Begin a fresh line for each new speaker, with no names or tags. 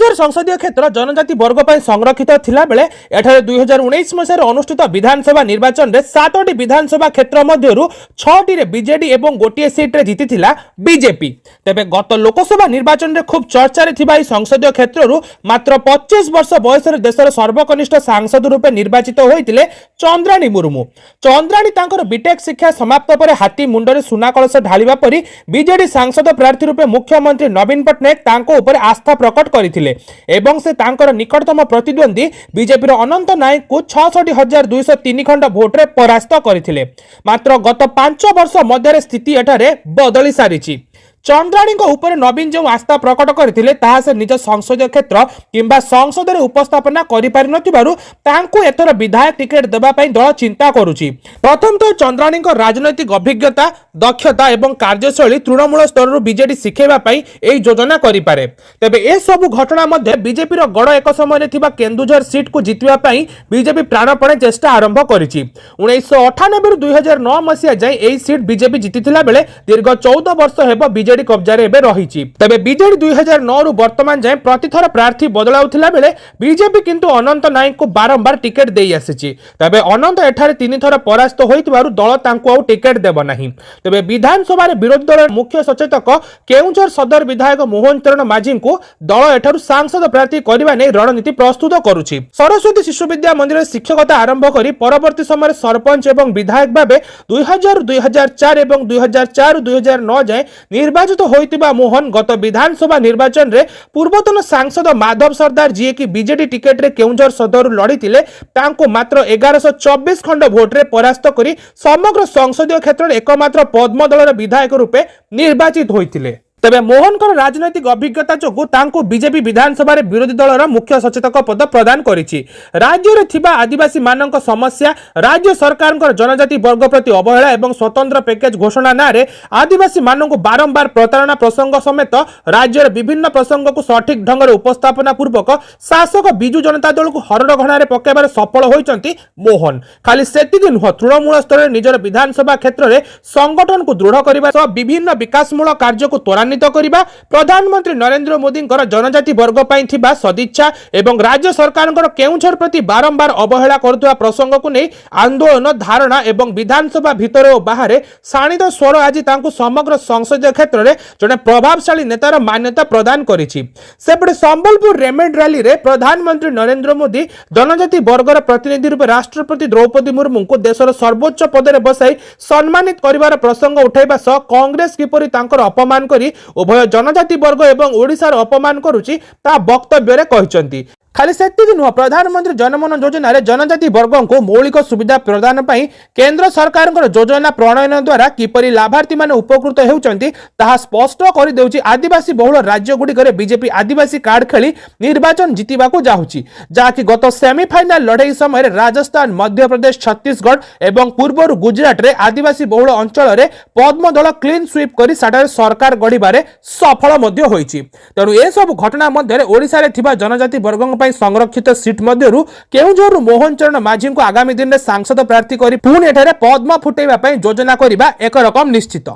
केउंझर संसदीय क्षेत्र जनजाति वर्ग पर संरक्षित थिला बेले एठारे 2019 मसीह अनुष्ठित विधानसभा निर्वाचन में 7टी विधानसभा क्षेत्र मध्यरु 6टी रे बीजेडी एवं गोटिए सीट रे जीतिथिला बीजेपी। तेबे गत लोकसभा निर्वाचन में खूब चर्चा रे थिबा संसदीय क्षेत्ररु मात्र 25 वर्ष बयस रे देशर सर्वकनिष्ठ सांसद रूपे निर्वाचित होइतिले चंद्राणी मुर्मू। चंद्राणी तांकर बीटेक शिक्षा समाप्त पर हाथी मुंडरे सुना कलश ढालिबा परी बीजेडी सांसद प्रार्थी रूपे मुख्यमंत्री नवीन पट्टनायक तांको ऊपर आस्था प्रकट करथिले एवं से तांकर निकटतम प्रतिद्वंदी बीजेपी अनंत नायक को 66,203 खंड भोट रे परास्त करथिले। मात्र गत 5 वर्ष मध्य स्थिति एठारे बदली सारिछि। चंद्राणी ऊपर नवीन जो आस्था प्रकट करथिले ताहा से निज संसदीय क्षेत्र किंबा संसद रे उपस्थापना करि पारि नथिबारु तांको एथर विधायक टिकेट देबा पई दल चिंता करूछि। प्रथम तो चंद्राणी राजनैतिक अभिज्ञता दक्षता एवं कार्यशैली तृणमूल स्तर रु बीजेडी शिखेबा पई एई योजना करि पारे। तबे ए सब घटना मध्ये बीजेपी रो गड़ एक समय रे थिबा केन्दुझर सीट को जितबा पई बीजेपी प्राणपणे चेष्टा आरंभ करिछि। 1998 रु 2009 मसिया जाय एई सीट बीजेपी जितिथिला बेले दीर्घ 14 वर्ष हेबो बीजेडी कब्जा रे रही। तबे बीजेडी 2009 रु वर्तमान जाए प्रतिथर प्रार्थी बदलाउथिला बेले बीजेपी किंतु अनंत नायक को बारंबार टिकेट देई आसीछि। तबे अनंत एठारे 3 थर परास्त होइतबारु दल तांको आ टिकेट देबो नाही। तबे विधानसभा रे विरोधी दल मुख्य सचेतक केउंझर सदर विधायक मोहन चरण माझी को दल एठारु सांसद प्रार्थी करबा नै रणनीति प्रस्तुत करूछि। सरस्वती शिशु विद्या मंदिर शिक्षकता आरंभ करी परवर्ती समय सरपंच एवं विधायक भाबे 2000 2004 एवं 2004 2009 जाए निर्वाचित होइतिबा मोहन गत विधानसभा निर्वाचन रे पूर्वतन सांसद माधव सरदार जी की बीजेडी टिकेट रे केउंझर सदर लड़ीतिले तांको मात्र 1124 खंड भोट रे परास्त करी समग्र संसदीय क्षेत्र एकमात्र पद्म दलर विधायक रूपे निर्वाचित होइतिले। तबे मोहन राजनैतिक अभिज्ञता जोगु तांको बीजेपी विधानसभा रे विरोधी दलर मुख्य सचेतक पद प्रदान करिछि। राज्य रे थिबा आदिवासी मानक समस्या राज्य सरकार जनजाति वर्ग प्रति अवहेला एवं स्वतंत्र पैकेज घोषणा नारे आदिवासी मानक बारंबार प्रतारणा प्रसंग समेत राज्य रे विभिन्न प्रसंग को सठिक ढंग रे उपस्थापना पूर्वक शासक बिजु जनता दल को हरड़ घणा रे पकेबार सफल होइचंती मोहन। खाली सेतिकि नुह तृणमूल स्तर रे निजर विधानसभा क्षेत्र रे संगठन को दृढ़ करबा सह विभिन्न विकासमूलक कार्य को त्वरान्वित करिबा प्रधानमंत्री नरेंद्र मोदी जनजाति वर्ग पई थिबा सदिच्छा एवं राज्य सरकार केउंझर प्रति बारंबार अवहेला करथुवा प्रसंग को नै आंदोलन धारणा एवं विधानसभा भितर और बाहर शाणित स्वर आज तांको समग्र संसदीय क्षेत्र रे जने प्रभावशाली नेतार मान्यता प्रदान करिछि। सेपटे संबलपुर रेमेड रैली रे प्रधानमंत्री नरेंद्र मोदी जनजाति वर्गर प्रतिनिधि रूप राष्ट्रपति द्रौपदी मुर्मू को देशर सर्वोच्च पद रे बसाई सम्मानित करिवार प्रसंग उठाइबा सह कांग्रेस किपरि तांकर अपमान करी उभय जनजाति वर्ग एवं ओडिशार अपमान करुछि ता वक्तव्य रे कहिसंती। खाली सेतिकि नुह प्रधानमंत्री जनमन योजना रे जनजाति वर्ग को मौलिक सुविधा प्रदान पई केंद्र सरकार योजना प्रणयन द्वारा किपरि लाभार्थी माने उपकृत हेउचंती ताहा स्पष्ट करि देउछि। आदिवासी बहुल राज्य गुडी करे बीजेपी आदिवासी कार्ड खेली निर्वाचन जितिबा को जाउछि, जाकि गत सेमीफाइनल लड़ाई समय रे राजस्थान मध्य प्रदेश छत्तीसगढ़ एवं पूर्वर गुजरात रे आदिवासी बहुल अंचल रे पद्म दल क्लीन स्वीप करी साडा सरकार गढिबारे सफल मध्य होइछि। तेणु ए सब घटना मध्य ओडिसा रे थिबा जनजाति वर्ग संरक्षित सीट मध्यरु केउंझर मोहन चरण माझी को आगामी दिन में सांसद प्रार्थी करी पुणी एठारे पद्म फुटेबा पई योजना करिबा एक रकम निश्चित।